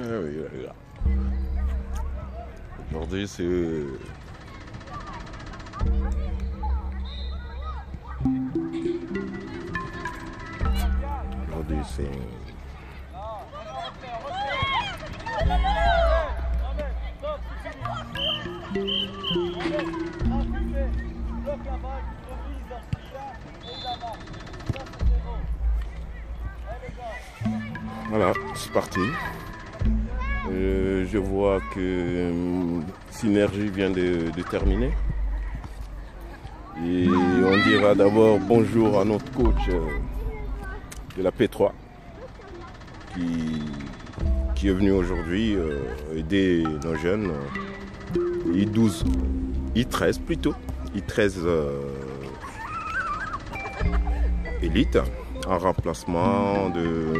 Oui, là. Aujourd'hui, c'est... Aujourd'hui, c'est... Voilà, c'est parti. Je vois que Synergie vient de terminer. Et on dira d'abord bonjour à notre coach de la P3 qui est venu aujourd'hui aider nos jeunes. I12, I13 plutôt, I13 élite en remplacement de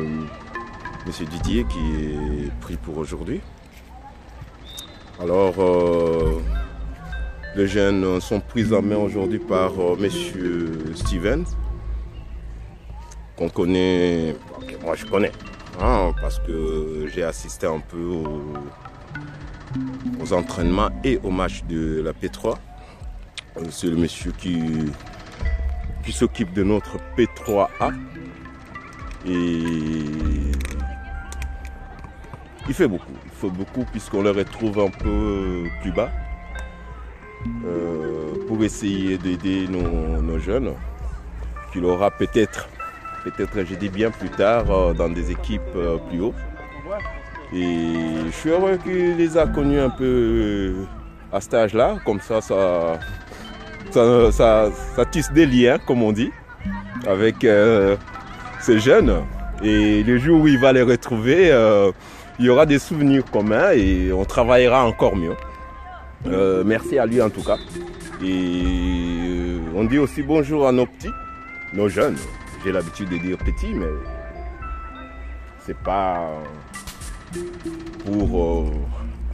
Monsieur Didier qui est pris pour aujourd'hui. Alors, les jeunes sont pris en main aujourd'hui par Monsieur Stevens, qu'on connaît, que moi je connais, hein, parce que j'ai assisté un peu aux entraînements et aux matchs de la P3. C'est le monsieur qui s'occupe de notre P3A. Et il fait beaucoup puisqu'on le retrouve un peu plus bas pour essayer d'aider nos jeunes qu'il aura peut-être je dis bien plus tard dans des équipes plus haut. Et je suis heureux qu'il les a connus un peu à cet âge-là, comme ça tisse des liens, comme on dit, avec ces jeunes. Et le jour où il va les retrouver, il y aura des souvenirs communs et on travaillera encore mieux. Merci à lui en tout cas. Et on dit aussi bonjour à nos petits, nos jeunes. J'ai l'habitude de dire petits, mais c'est pas pour...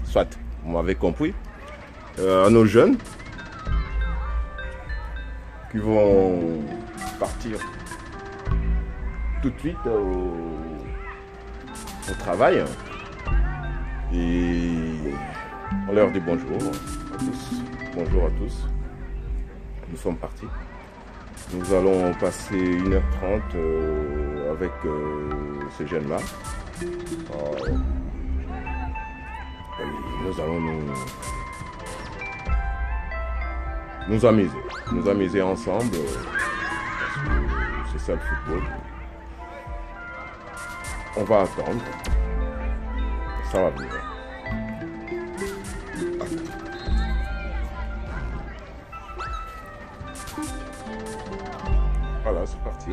soit, vous m'avez compris. À nos jeunes qui vont partir tout de suite au travail. Et on leur dit bonjour à tous. Bonjour à tous. Nous sommes partis. Nous allons passer 1h30 avec ces jeunes-là. Nous allons nous amuser ensemble. Parce que c'est ça le football. On va attendre. Ça va venir. Voilà, c'est parti.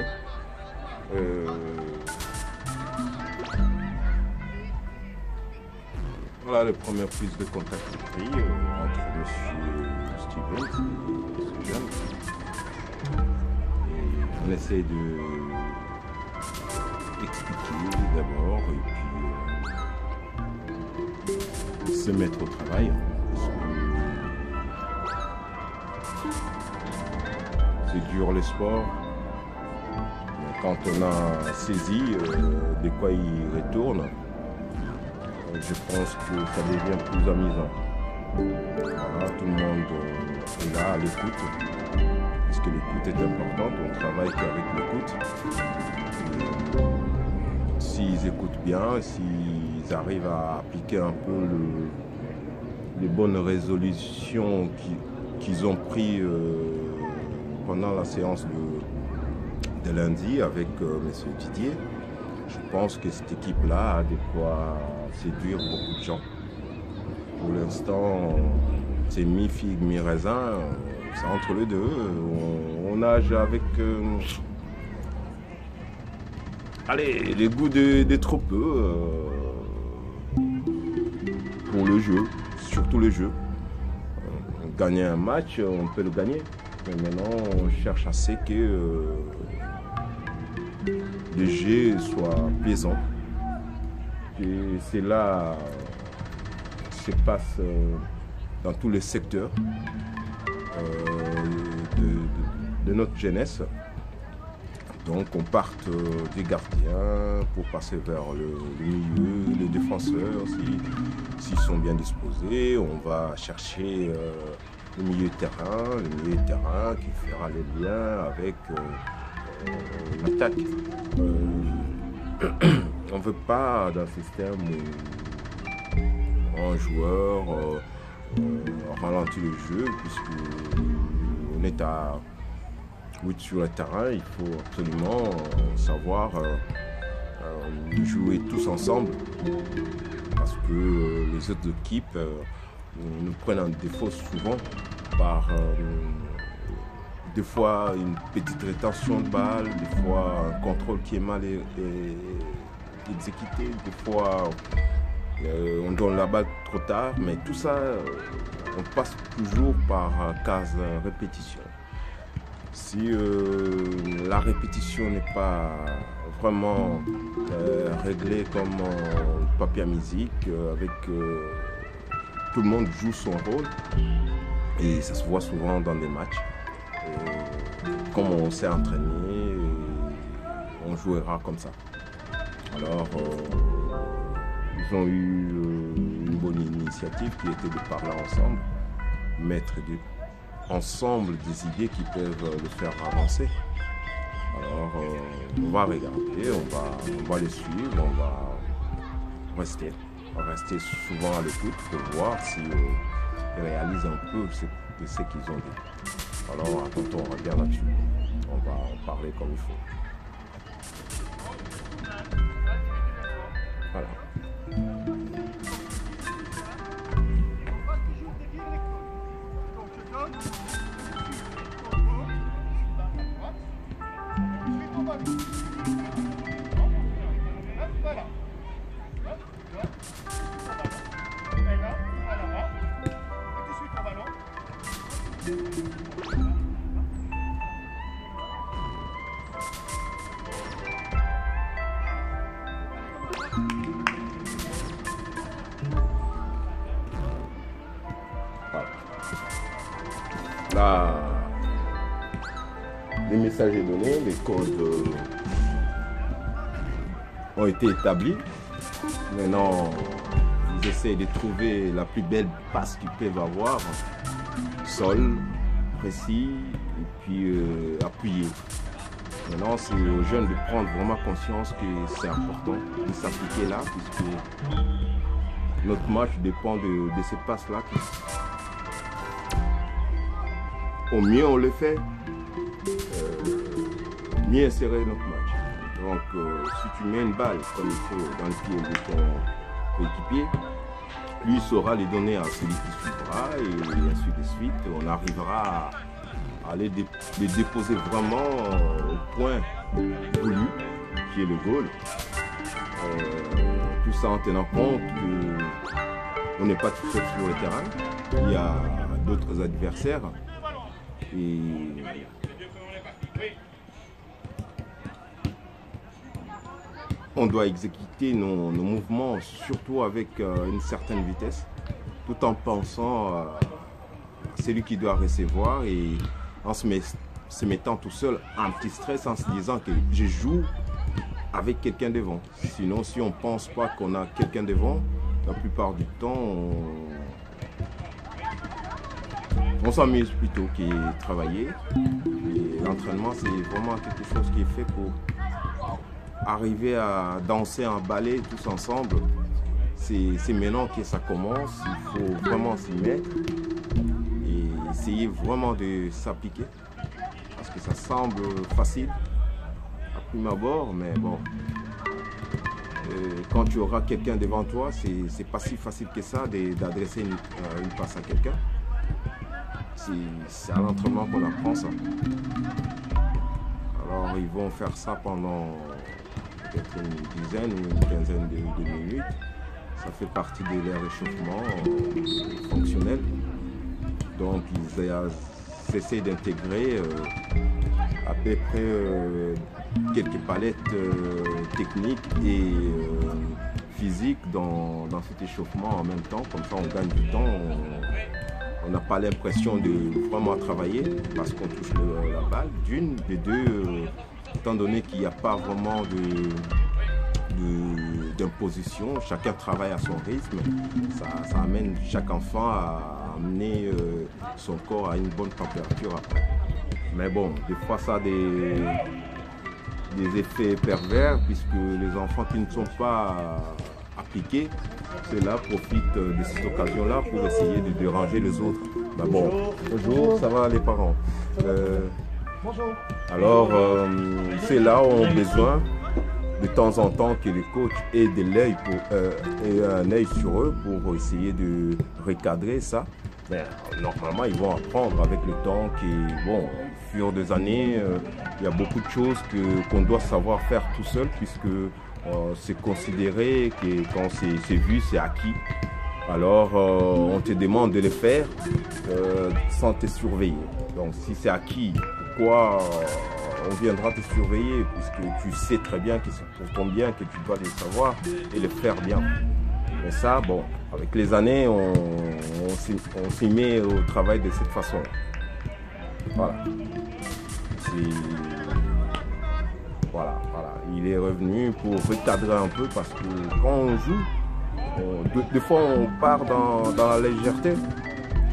Voilà la première prise de contact pris entre M. Stevens et ce jeune. Et on essaie de expliquer d'abord et puis se mettre au travail. C'est dur le sport. Quand on a saisi de quoi il retourne, je pense que ça devient plus amusant. Voilà, tout le monde est là à l'écoute, puisque l'écoute est importante, on travaille qu'avec l'écoute. S'ils écoutent bien, s'ils arrivent à appliquer un peu les bonnes résolutions qu'ils ont prises pendant la séance de lundi avec M. Didier, je pense que cette équipe-là a de quoi séduire beaucoup de gens. Pour l'instant, c'est mi-figue, mi-raisin, c'est entre les deux. On nage avec les goûts de trop peu pour le jeu, surtout le jeu. Gagner un match, on peut le gagner. Mais maintenant, on cherche à ce que le jeu soit plaisant. Et c'est là se passe dans tous les secteurs de notre jeunesse. Donc on part des gardiens pour passer vers le milieu, les défenseurs s'ils sont bien disposés. On va chercher le milieu de terrain qui fera les liens avec l'attaque. On ne veut pas d'un système où un joueur ralentit le jeu, puisqu'on est à 8 sur le terrain. Il faut absolument savoir jouer tous ensemble, parce que les autres équipes nous prennent en défaut souvent par des fois une petite rétention de balle, des fois un contrôle qui est mal exécuté, des fois on donne la balle trop tard, mais tout ça, on passe toujours par case répétition. Si la répétition n'est pas vraiment réglée comme papier à musique, avec tout le monde joue son rôle, et ça se voit souvent dans des matchs. Comme on s'est entraîné, on jouera comme ça. Alors, ils ont eu une bonne initiative qui était de parler ensemble, mettre ensemble des idées qui peuvent le faire avancer. Alors, on va regarder, on va les suivre, on va rester souvent à l'écoute pour voir s'ils réalisent un peu de ce qu'ils ont dit. Alors, quand on regarde là-dessus, on va en parler comme il faut. Voilà. Là, les messages sont donnés, les codes ont été établis. Maintenant, ils essaient de trouver la plus belle passe qu'ils peuvent avoir. Sol, précis, et puis appuyé. Maintenant, c'est aux jeunes de prendre vraiment conscience que c'est important de s'appliquer là, puisque notre match dépend de ces passes-là. Au mieux on le fait, mieux serrer notre match. Donc si tu mets une balle comme il faut dans le pied de ton coéquipier, lui saura les donner à celui qui suivra et ainsi de suite. On arrivera à les déposer vraiment au point voulu, qui est le goal. Tout ça en tenant compte qu'on n'est pas tout seul sur le terrain, il y a d'autres adversaires. Et on doit exécuter nos mouvements, surtout avec une certaine vitesse, tout en pensant à celui qui doit recevoir et en se mettant tout seul en petit stress, en se disant que je joue avec quelqu'un devant. Sinon, si on ne pense pas qu'on a quelqu'un devant, la plupart du temps, on s'amuse plutôt qu'à travailler. Et l'entraînement, c'est vraiment quelque chose qui est fait pour arriver à danser en ballet tous ensemble. C'est maintenant que ça commence, il faut vraiment s'y mettre et essayer vraiment de s'appliquer. Parce que ça semble facile à prime abord, mais bon, quand tu auras quelqu'un devant toi, c'est pas si facile que ça d'adresser une passe à quelqu'un. C'est à l'entraînement qu'on apprend ça. Alors ils vont faire ça pendant peut-être une dizaine ou une quinzaine de minutes. Ça fait partie de leur échauffement fonctionnel. Donc ils essaient d'intégrer à peu près quelques palettes techniques et physiques dans cet échauffement en même temps. Comme ça on gagne du temps. On n'a pas l'impression de vraiment travailler parce qu'on touche la balle. D'une, des deux, étant donné qu'il n'y a pas vraiment d'imposition, chacun travaille à son rythme, ça amène chaque enfant à amener son corps à une bonne température après. Mais bon, des fois ça a des effets pervers, puisque les enfants qui ne sont pas appliqués, ceux-là profitent de cette occasion-là pour essayer de déranger les autres. Mais bon, bonjour, ça va les parents? Bonjour. Alors, ceux-là ont besoin de temps en temps que les coachs aient de l'œil et un œil sur eux pour essayer de recadrer ça. Mais normalement, ils vont apprendre avec le temps qui, bon, au fur des années, il y a beaucoup de choses qu'on doit savoir faire tout seul, puisque c'est considéré que quand c'est vu, c'est acquis. Alors, on te demande de le faire sans te surveiller. Donc, si c'est acquis, pourquoi on viendra te surveiller, puisque tu sais très bien que c'est pour ton bien que tu dois le savoir et le faire bien. Mais ça, bon, avec les années, on s'y met au travail de cette façon. Voilà. Voilà. Il est revenu pour recadrer un peu, parce que quand on joue, des fois on part dans la légèreté.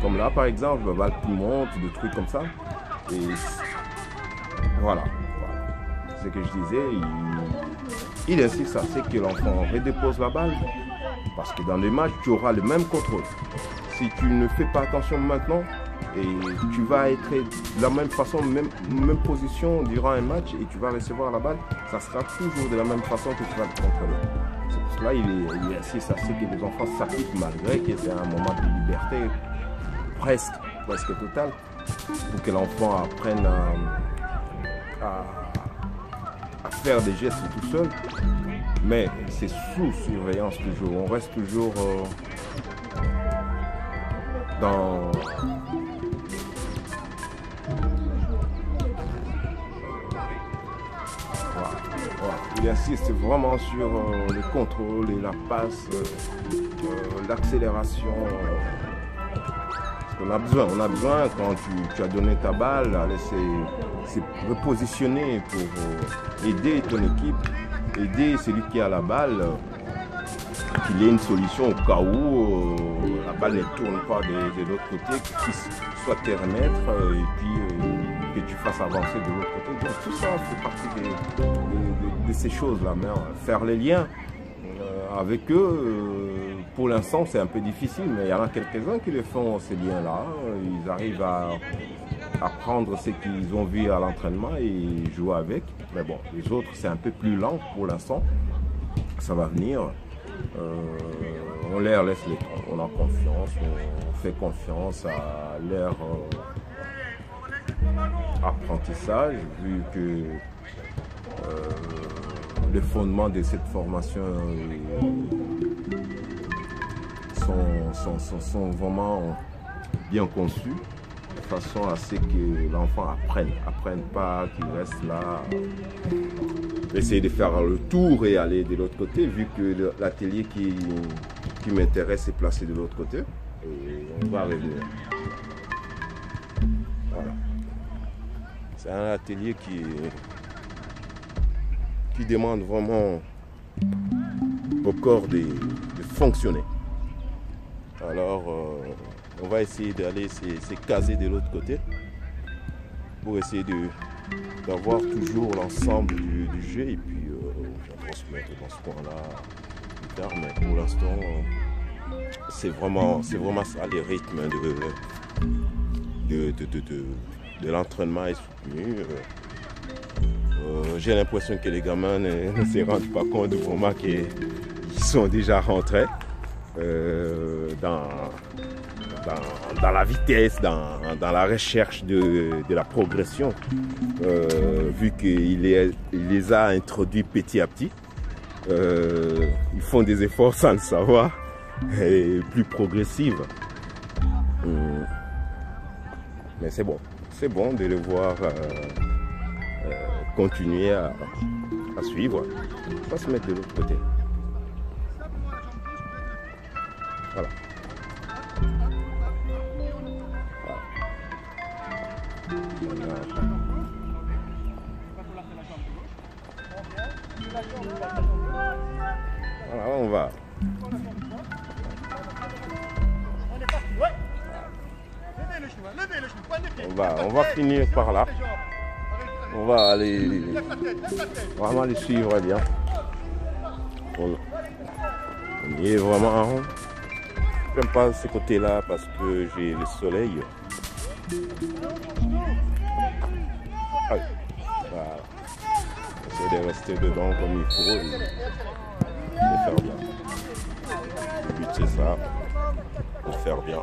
Comme là, par exemple, le balle qui monte, des trucs comme ça. Et voilà. C'est ce que je disais. Il insiste à ce que l'enfant redépose la balle. Parce que dans les matchs, tu auras le même contrôle. Si tu ne fais pas attention maintenant, et tu vas être de la même façon, même position durant un match, et tu vas recevoir la balle, ça sera toujours de la même façon que tu vas le contrôler. C'est pour cela qu'il insiste à ce que les enfants s'appliquent, malgré que c'est un moment de liberté presque total, pour que l'enfant apprenne à faire des gestes tout seul. Mais c'est sous surveillance toujours. On reste toujours dans voilà. Il insiste vraiment sur le contrôle et la passe, l'accélération. On a besoin quand tu as donné ta balle, à laisser se repositionner pour aider ton équipe, aider celui qui a la balle, qu'il ait une solution au cas où la balle ne tourne pas de l'autre côté, qu'il puisse soit te remettre et puis que tu fasses avancer de l'autre côté. Donc tout ça fait partie de ces choses-là. Mais faire les liens avec eux, pour l'instant c'est un peu difficile, mais il y en a quelques-uns qui le font, ces liens-là. Ils arrivent à apprendre ce qu'ils ont vu à l'entraînement et jouer avec. Mais bon, les autres c'est un peu plus lent pour l'instant. Ça va venir. On leur laisse le temps, on a confiance, on fait confiance à leur apprentissage, vu que les fondements de cette formation sont vraiment bien conçus, de façon à ce que l'enfant apprenne pas qu'il reste là, essayer de faire le tour et aller de l'autre côté, vu que l'atelier qui m'intéresse est placé de l'autre côté, et on va revenir. Voilà. C'est un atelier qui demande vraiment au corps de fonctionner. Alors, on va essayer d'aller se caser de l'autre côté pour essayer d'avoir toujours l'ensemble du jeu, et puis on va se mettre dans ce point-là plus tard, mais pour l'instant, c'est vraiment ça, le rythme de l'entraînement est soutenu. J'ai l'impression que les gamins ne se rendent pas compte du moment qu'ils sont déjà rentrés dans la vitesse, dans la recherche de la progression, vu qu'il les a introduits petit à petit. Ils font des efforts sans le savoir, et plus progressives. Mais c'est bon de les voir continuer à suivre. On va se mettre de l'autre côté. Voilà. Voilà, on va. On va finir par là. On va aller vraiment les suivre bien. On y est vraiment. Je n'aime pas ce côté-là parce que j'ai le soleil. Voilà. J'essaie de rester dedans comme il faut et de faire bien. Le but c'est ça, de faire bien.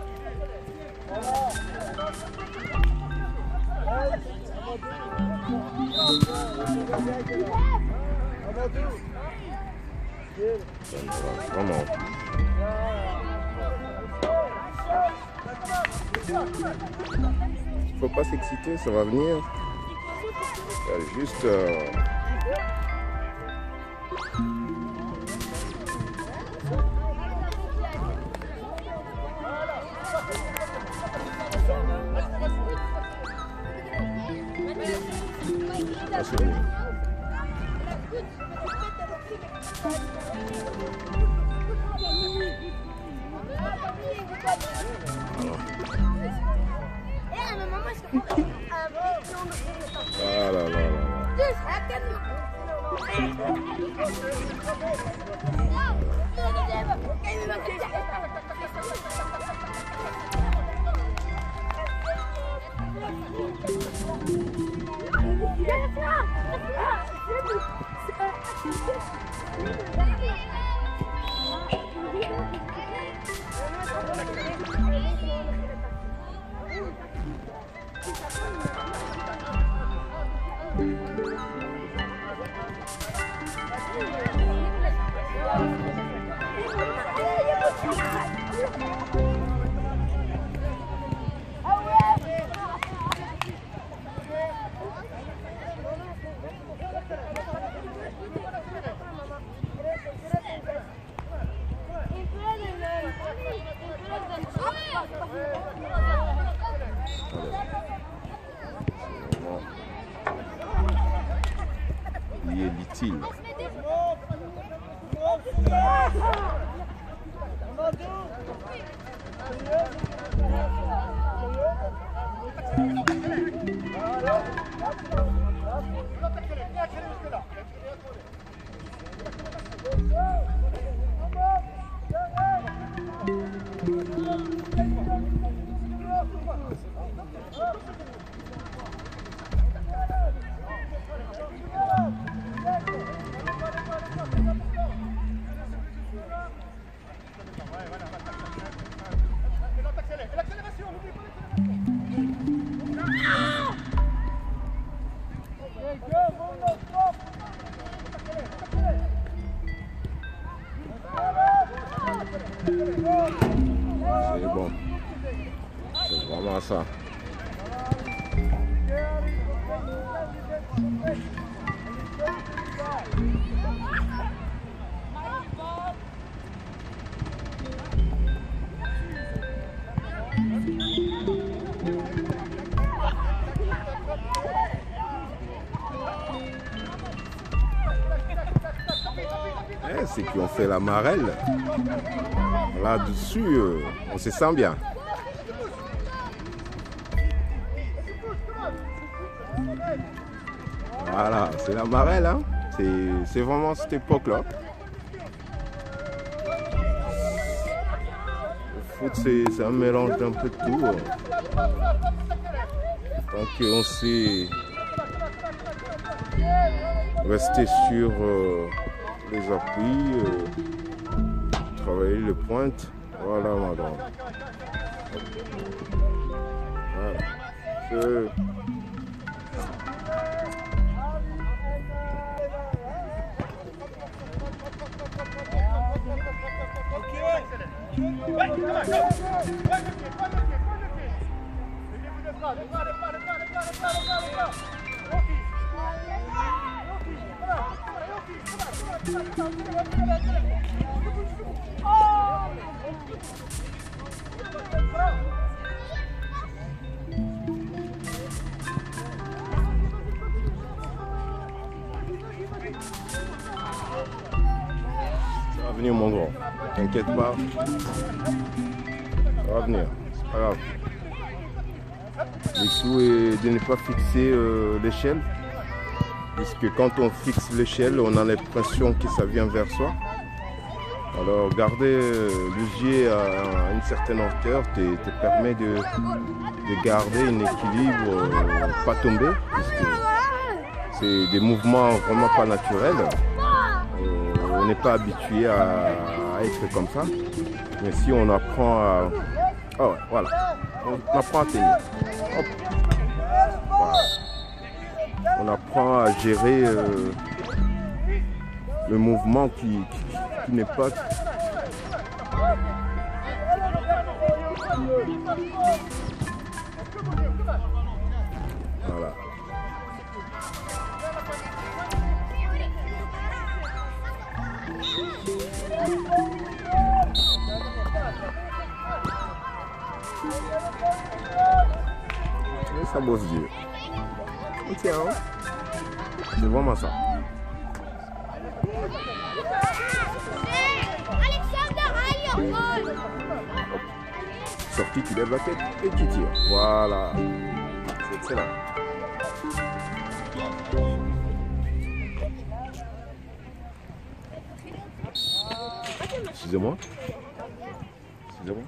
Vraiment. Il ne faut pas s'exciter, ça va venir. Juste c'est bien. Ah là là là là. Il est utile. C'est bon. C'est vraiment ça. C'est qui ont fait la marelle. Là-dessus, on se sent bien. Voilà, c'est la marelle. Hein? C'est vraiment cette époque-là. Le foot, c'est un mélange d'un peu de tout. Tant qu'on sait rester sur les appuis, travailler les pointes. Voilà, madame. Voilà. venir mon grand. T'inquiète pas. Ça va venir. C'est pas grave. Le tout est de ne pas fixer l'échelle. Puisque quand on fixe l'échelle, on a l'impression que ça vient vers soi. Alors garder l'usier à une certaine hauteur te permet de garder un équilibre, pas tomber, puisque c'est des mouvements vraiment pas naturels. On n'est pas habitué à être comme ça. Mais si on apprend à... Oh ouais, voilà. On apprend à tenir. Hop. Voilà. On apprend à gérer le mouvement qui n'est pas... Voilà. Et ça bosse Dieu. Tiens, c'est vraiment ça. Sorti, tu lèves la tête et tu tires. Voilà. C'est excellent. Excusez-moi. Excusez-moi.